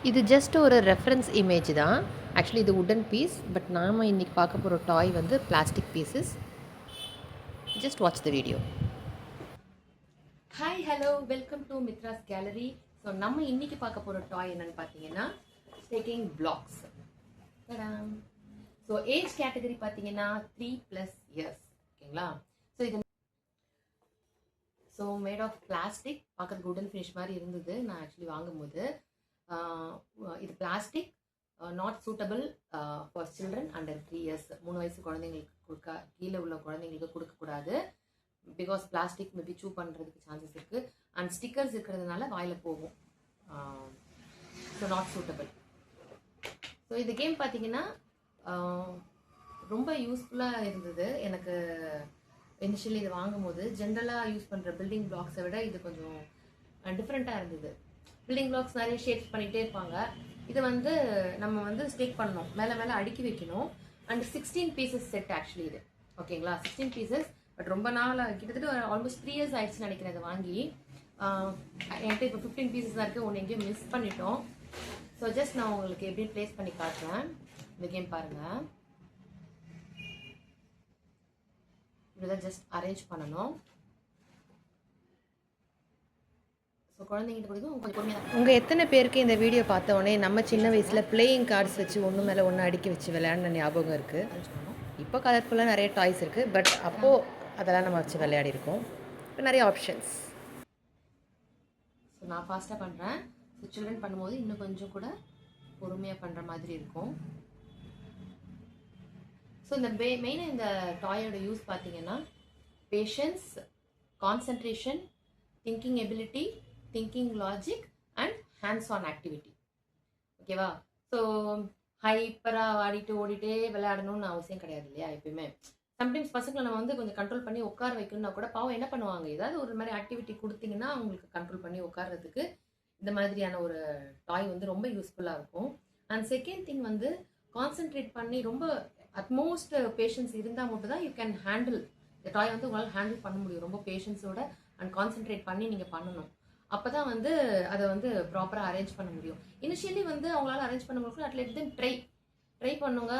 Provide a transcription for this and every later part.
இது ஜஸ்ட் ஒரு reference image தான். ஆக்சுவலி இது வுடன் பீஸ். பட் நாம இன்னைக்கு பார்க்க போகிற டாய் வந்து plastic pieces. Just watch the video. Hi hello welcome to Mithra's gallery. So நம்ம இன்னைக்கு பார்க்க போகிற டாய் என்னன்னு பார்த்தீங்கன்னா stacking blocks. So age category பார்த்தீங்கன்னா 3+ இயர்ஸ். ஓகேங்களா? ஸோ இது மேட் ஆஃப் பிளாஸ்டிக். பார்க்குறதுக்கு வுடன் ஃபினிஷ் மாதிரி இருந்தது நான் ஆக்சுவலி வாங்கும்போது. இது plastic, not suitable for children under 3 years. 3 வயசு குழந்தைங்களுக்கு கீழே உள்ள குழந்தைங்களுக்கு கொடுக்கக்கூடாது. பிகாஸ் பிளாஸ்டிக் மேபி சூ பண்ணுறதுக்கு சான்சஸ் இருக்குது. அண்ட் ஸ்டிக்கர்ஸ் இருக்கிறதுனால வாயில் போகும். So not suitable. ஸோ இந்த கேம் பார்த்தீங்கன்னா ரொம்ப யூஸ்ஃபுல்லாக இருந்தது எனக்கு. இனிஷியலி இது வாங்கும்போது ஜென்ரலாக யூஸ் பண்ணுற பில்டிங் பிளாக்ஸை விட இது கொஞ்சம் டிஃப்ரெண்ட்டாக இருந்தது. பில்டிங் பிளாக்ஸ் நிறைய ஷேப்ஸ் பண்ணிகிட்டே இருப்பாங்க. இதை வந்து நம்ம வந்து ஸ்டேக் பண்ணணும், மேலே மேலே அடுக்கி வைக்கணும். அண்ட் 16 பீசஸ் செட் ஆக்சுவலி இது. ஓகேங்களா? 16 பீசஸ். பட் ரொம்ப நாள் கிட்டத்தட்ட ஆல்மோஸ்ட் 3 இயர்ஸ் ஆயிடுச்சுன்னு நினைக்கிறேன் இதை வாங்கி. என்கிட்ட இப்போ 15 பீசஸ் தான் இருக்குது. ஒன்று எங்கேயும் மிஸ் பண்ணிட்டோம். ஸோ ஜஸ்ட் நான் உங்களுக்கு எப்படி ப்ளேஸ் பண்ணி காட்டுறேன். இந்த கேம் பாருங்கள். இப்படிதான் ஜஸ்ட் அரேஞ்ச் பண்ணணும். ஸோ குழந்தைங்கிட்ட கொடுக்கும் கொஞ்சம் பொறுமையாக. உங்கள் எத்தனை பேருக்கு இந்த வீடியோ பார்த்த உடனே நம்ம சின்ன வயசில் பிளேயிங் கார்ட்ஸ் வச்சு ஒன்று மேலே ஒன்று அடுக்கி வச்சு விளையாடின ஞாபகம் இருக்குது? இப்போ கலர்ஃபுல்லாக நிறைய டாய்ஸ் இருக்குது. பட் அப்போது அதெல்லாம் நம்ம வச்சு விளையாடி இருக்கோம். இப்போ நிறைய ஆப்ஷன்ஸ். ஸோ நான் ஃபாஸ்ட்டாக பண்ணுறேன். ஸோ சில்ட்ரன் பண்ணும்போது இன்னும் கொஞ்சம் கூட பொறுமையாக பண்ணுற மாதிரி இருக்கும். ஸோ இந்த மெயினாக இந்த டாயோட யூஸ் பார்த்தீங்கன்னா patience, concentration, thinking ability, thinking logic and hands on activity. ஓகேவா? ஸோ ஹைப்பராக ஓடிட்டே விளையாடணும்னு அவசியம் கிடையாது இல்லையா? எப்பயுமே சம்டைம்ஸ் பசங்களை நம்ம வந்து கொஞ்சம் கண்ட்ரோல் பண்ணி உட்கார வைக்கணும்னா கூட பாவம் என்ன பண்ணுவாங்க, ஏதாவது ஒரு மாதிரி ஆக்டிவிட்டி கொடுத்தீங்கன்னா அவங்களுக்கு கண்ட்ரோல் பண்ணி உட்கார்றதுக்கு இந்த மாதிரியான ஒரு டாய் வந்து ரொம்ப யூஸ்ஃபுல்லாக இருக்கும். அண்ட் செகண்ட் திங் வந்து கான்சென்ட்ரேட் பண்ணி ரொம்ப அட்மோஸ்ட் பேஷன்ஸ் இருந்தால் மட்டும் தான் யூ கேன் ஹேண்டில் இந்த டாய் வந்து உங்களால் ஹேண்டில் பண்ண முடியும். ரொம்ப பேஷன்ஸோட அண்ட் கான்சென்ட்ரேட் பண்ணி நீங்கள் பண்ணணும். அப்போ தான் வந்து அதை வந்து ப்ராப்பராக அரேஞ்ச் பண்ண முடியும். இனிஷியலி வந்து அவங்களால அரேஞ்ச் பண்ண முடியும். அட்லீஸ்ட் தென் ட்ரை பண்ணுங்க,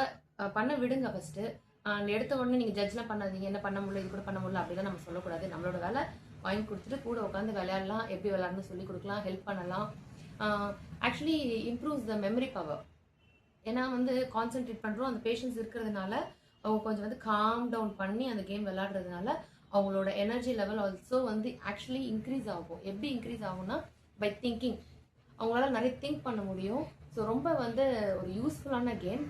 பண்ண விடுங்க ஃபஸ்ட்டு. அண்ட் எடுத்த உடனே நீங்கள் ஜட்ஜ்லாம் பண்ணாதீங்க, என்ன பண்ண முடியல, இது கூட பண்ண முடியல அப்படிலாம் நம்ம சொல்லக்கூடாது. நம்மளோட வேலை வாங்கி கொடுத்துட்டு கூட உட்காந்து விளையாடலாம், எப்படி விளையாடணும்னு சொல்லி கொடுக்கலாம், ஹெல்ப் பண்ணலாம். ஆக்சுவலி இம்ப்ரூவ்ஸ் த மெமரி பவர். ஏன்னா வந்து கான்சென்ட்ரேட் பண்ணுறோம், அந்த பேஷன்ஸ் இருக்கிறதுனால அவங்க கொஞ்சம் வந்து காம் டவுன் பண்ணி அந்த கேம் விளையாடுறதுனால அவங்களோட எனர்ஜி லெவல் ஆல்சோ வந்து ஆக்சுவலி இன்க்ரீஸ் ஆகும். எப்படி இன்க்ரீஸ் ஆகும்னா பை திங்கிங். அவங்களால நிறைய திங்க் பண்ண முடியும். ஸோ ரொம்ப வந்து ஒரு யூஸ்ஃபுல்லான கேம்.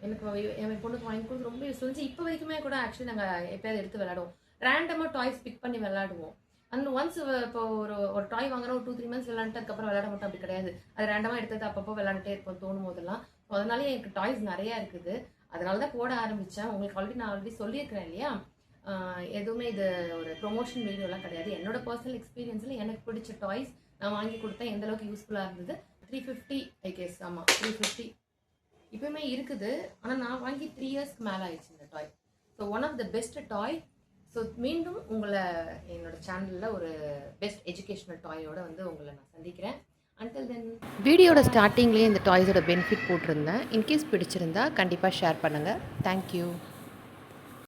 எனக்கு என் பொண்ணுக்கு வாங்கி கொடுத்து ரொம்ப யூஸ்ஃபுல் இருந்துச்சு. இப்போ வரைக்குமே கூட ஆக்சுவலி நாங்கள் எப்போயாவது எடுத்து விளையாடுவோம். ரேண்டமாக டாய்ஸ் பிக் பண்ணி விளையாடுவோம். அண்ட் ஒன்ஸ் இப்போ ஒரு டாய் வாங்குற ஒரு 2-3 மந்த்ஸ் விளையாண்டுட்டு அதுக்கப்புறம் விளையாட மட்டும் அப்படி கிடையாது. அது ரேண்டமாக எடுத்தது அப்பப்போ விளையாண்டுட்டே இருப்போம் தோணும் போதெல்லாம். ஸோ அதனாலே எனக்கு டாய்ஸ் நிறையா இருக்குது. அதனால தான் போட ஆரம்பித்தேன். உங்களுக்கு நான் ஆல்ரெடி சொல்லியிருக்கிறேன் இல்லையா? எதுவுமே இது ஒரு ப்ரொமோஷன் வீடியோலாம் கிடையாது. என்னோட பர்சனல் எக்ஸ்பீரியன்ஸில் எனக்கு பிடிச்ச டாய்ஸ் நான் வாங்கி கொடுத்தேன். எந்த அளவுக்கு யூஸ்ஃபுல்லாக இருந்தது. 350 ஐ கெஸ். ஆமாம் 350 இப்போயுமே இருக்குது. ஆனால் நான் வாங்கி 3 இயர்ஸ்க்கு மேலே ஆயிடுச்சு இந்த toy. So one of the best toy. So மீண்டும் உங்களை என்னோட சேனலில் ஒரு பெஸ்ட் எஜுகேஷனல் டாயோட வந்து உங்களை நான் சந்திக்கிறேன். Until then. வீடியோட ஸ்டார்டிங்லேயே இந்த டாய்ஸோட பெனிஃபிட் போட்டிருந்தேன். இன்கேஸ் பிடிச்சிருந்தா கண்டிப்பாக ஷேர் பண்ணுங்கள். தேங்க்யூ.